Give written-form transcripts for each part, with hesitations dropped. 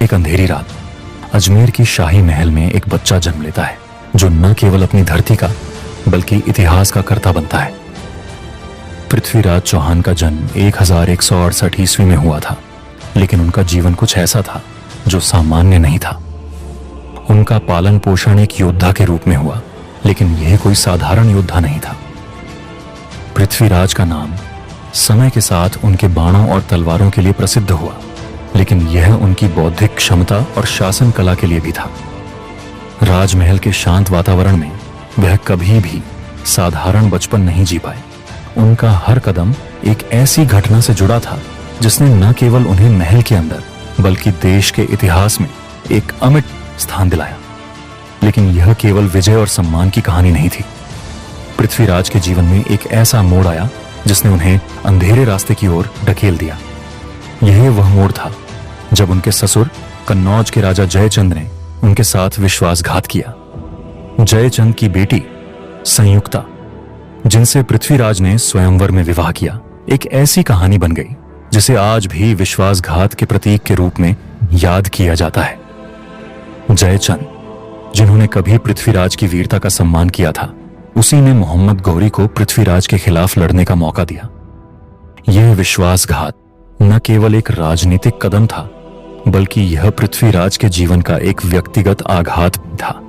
एक अंधेरी रात अजमेर की शाही महल में एक बच्चा जन्म लेता है जो न केवल अपनी धरती का बल्कि इतिहास का कर्ता बनता है। पृथ्वीराज चौहान का जन्म 1168 ईस्वी में हुआ था, लेकिन उनका जीवन कुछ ऐसा था जो सामान्य नहीं था। उनका पालन पोषण एक योद्धा के रूप में हुआ, लेकिन यह कोई साधारण योद्धा नहीं था। पृथ्वीराज का नाम समय के साथ उनके बाणों और तलवारों के लिए प्रसिद्ध हुआ, लेकिन यह उनकी बौद्धिक क्षमता और शासन कला के लिए भी था। राजमहल के शांत वातावरण में वह कभी भी साधारण बचपन नहीं जी पाए। उनका हर कदम एक ऐसी घटना से जुड़ा था जिसने न केवल उन्हें महल के अंदर बल्कि देश के इतिहास में एक अमिट स्थान दिलाया। लेकिन यह केवल विजय और सम्मान की कहानी नहीं थी। पृथ्वीराज के जीवन में एक ऐसा मोड़ आया जिसने उन्हें अंधेरे रास्ते की ओर ढकेल दिया। यह वह मोड़ था जब उनके ससुर कन्नौज के राजा जयचंद ने उनके साथ विश्वासघात किया। जयचंद की बेटी संयुक्ता, जिनसे पृथ्वीराज ने स्वयंवर में विवाह किया, एक ऐसी कहानी बन गई जिसे आज भी विश्वासघात के प्रतीक के रूप में याद किया जाता है। जयचंद, जिन्होंने कभी पृथ्वीराज की वीरता का सम्मान किया था, उसी ने मोहम्मद गौरी को पृथ्वीराज के खिलाफ लड़ने का मौका दिया। यह विश्वासघात न केवल एक राजनीतिक कदम था, बल्कि यह पृथ्वीराज के जीवन का एक व्यक्तिगत आघात था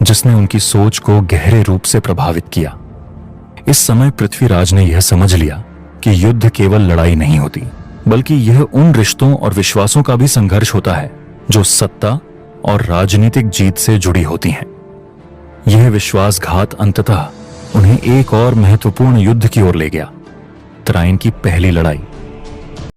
जिसने उनकी सोच को गहरे रूप से प्रभावित किया। इस समय पृथ्वीराज ने यह समझ लिया कि युद्ध केवल लड़ाई नहीं होती, बल्कि यह उन रिश्तों और विश्वासों का भी संघर्ष होता है जो सत्ता और राजनीतिक जीत से जुड़ी होती हैं। यह विश्वासघात अंततः उन्हें एक और महत्वपूर्ण युद्ध की ओर ले गया, तराइन की पहली लड़ाई।